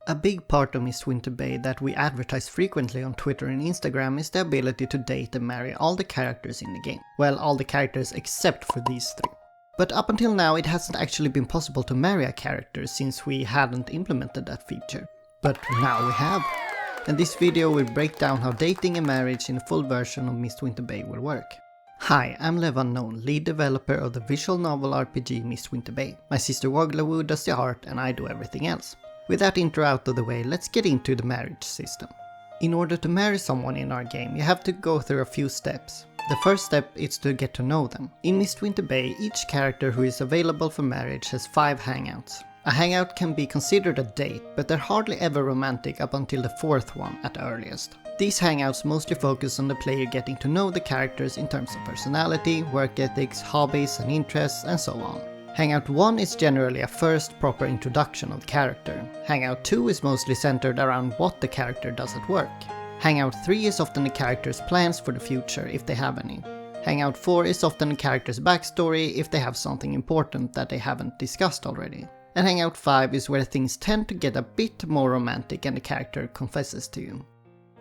A big part of Mistwinter Bay that we advertise frequently on Twitter and Instagram is the ability to date and marry all the characters in the game. Well, all the characters except for these three. But up until now it hasn't actually been possible to marry a character since we hadn't implemented that feature. But now we have. And this video will break down how dating and marriage in the full version of Mistwinter Bay will work. Hi, I'm LevUNknown, lead developer of the visual novel RPG Mistwinter Bay. My sister Wogglawooh does the art and I do everything else. With that intro out of the way, let's get into the marriage system. In order to marry someone in our game, you have to go through a few steps. The first step is to get to know them. In Mistwinter Bay, each character who is available for marriage has 5 hangouts. A hangout can be considered a date, but they're hardly ever romantic up until the 4th one at the earliest. These hangouts mostly focus on the player getting to know the characters in terms of personality, work ethics, hobbies and interests, and so on. Hangout 1 is generally a first proper introduction of the character. Hangout 2 is mostly centered around what the character does at work. Hangout 3 is often the character's plans for the future, if they have any. Hangout 4 is often the character's backstory, if they have something important that they haven't discussed already. And Hangout 5 is where things tend to get a bit more romantic and the character confesses to you.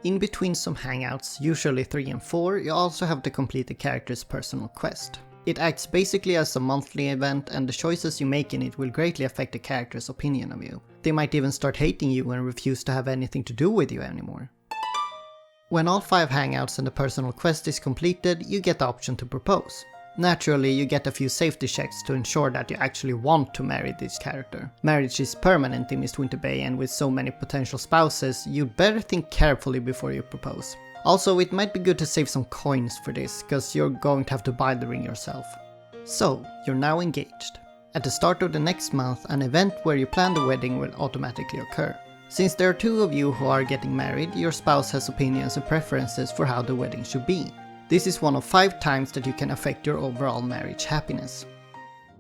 In between some hangouts, usually 3 and 4, you also have to complete the character's personal quest. It acts basically as a monthly event, and the choices you make in it will greatly affect the character's opinion of you. They might even start hating you and refuse to have anything to do with you anymore. When all 5 hangouts and the personal quest is completed, you get the option to propose. Naturally, you get a few safety checks to ensure that you actually want to marry this character. Marriage is permanent in Mistwinter Bay, and with so many potential spouses, you'd better think carefully before you propose. Also, it might be good to save some coins for this, cause you're going to have to buy the ring yourself. So, you're now engaged. At the start of the next month, an event where you plan the wedding will automatically occur. Since there are 2 of you who are getting married, your spouse has opinions and preferences for how the wedding should be. This is one of 5 times that you can affect your overall marriage happiness.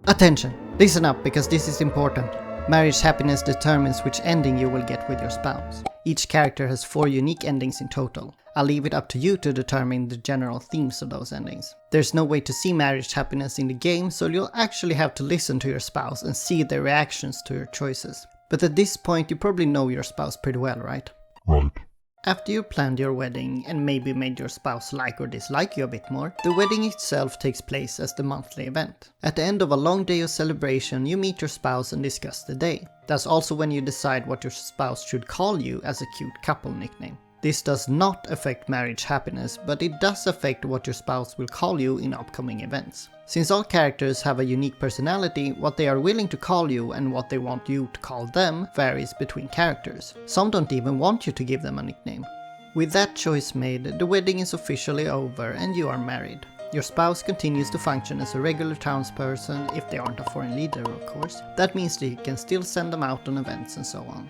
Attention! Listen up, because this is important. Marriage happiness determines which ending you will get with your spouse. Each character has 4 unique endings in total. I'll leave it up to you to determine the general themes of those endings. There's no way to see marriage happiness in the game, so you'll actually have to listen to your spouse and see their reactions to your choices. But at this point you probably know your spouse pretty well, right? Right. After you planned your wedding and maybe made your spouse like or dislike you a bit more, the wedding itself takes place as the monthly event. At the end of a long day of celebration, you meet your spouse and discuss the day. That's also when you decide what your spouse should call you as a cute couple nickname. This does not affect marriage happiness, but it does affect what your spouse will call you in upcoming events. Since all characters have a unique personality, what they are willing to call you and what they want you to call them varies between characters. Some don't even want you to give them a nickname. With that choice made, the wedding is officially over and you are married. Your spouse continues to function as a regular townsperson, if they aren't a foreign leader of course. That means that you can still send them out on events and so on.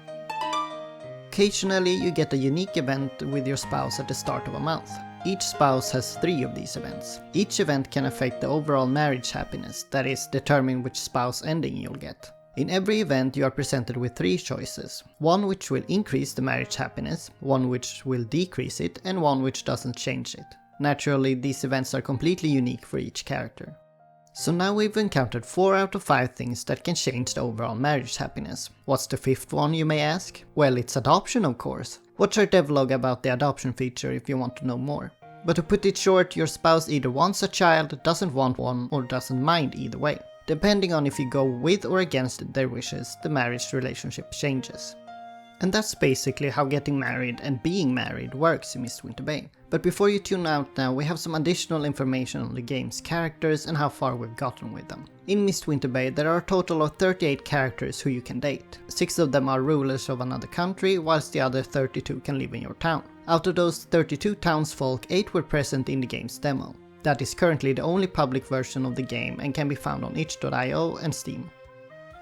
Occasionally you get a unique event with your spouse at the start of a month. Each spouse has 3 of these events. Each event can affect the overall marriage happiness, that is, determine which spouse ending you'll get. In every event you are presented with 3 choices. One which will increase the marriage happiness, one which will decrease it, and one which doesn't change it. Naturally, these events are completely unique for each character. So now we've encountered 4 out of 5 things that can change the overall marriage happiness. What's the 5th one, you may ask? Well, it's adoption of course. Watch our devlog about the adoption feature if you want to know more. But to put it short, your spouse either wants a child, doesn't want one, or doesn't mind either way. Depending on if you go with or against their wishes, the marriage relationship changes. And that's basically how getting married and being married works in Mistwinter Bay. But before you tune out now, we have some additional information on the game's characters and how far we've gotten with them. In Mistwinter Bay there are a total of 38 characters who you can date. 6 of them are rulers of another country, whilst the other 32 can live in your town. Out of those 32 townsfolk, 8 were present in the game's demo. That is currently the only public version of the game and can be found on itch.io and Steam.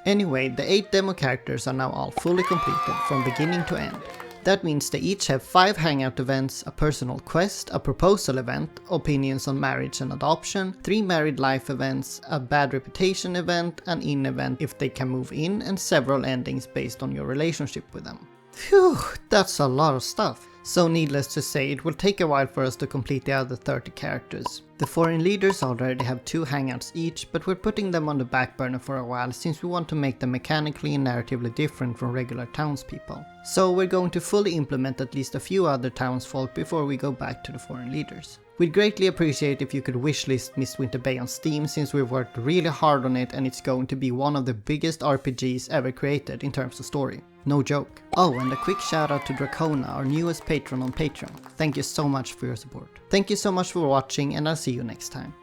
Anyway, the 8 demo characters are now all fully completed from beginning to end. That means they each have 5 hangout events, a personal quest, a proposal event, opinions on marriage and adoption, 3 married life events, a bad reputation event, an in event if they can move in, and several endings based on your relationship with them. Phew, that's a lot of stuff. So needless to say, it will take a while for us to complete the other 30 characters. The foreign leaders already have 2 hangouts each, but we're putting them on the back burner for a while since we want to make them mechanically and narratively different from regular townspeople. So we're going to fully implement at least a few other townsfolk before we go back to the foreign leaders. We'd greatly appreciate if you could wishlist Mistwinter Bay on Steam since we've worked really hard on it and it's going to be one of the biggest RPGs ever created in terms of story. No joke. Oh, and a quick shout out to Dracona, our newest patron on Patreon. Thank you so much for your support. Thank you so much for watching and I'll see you next time.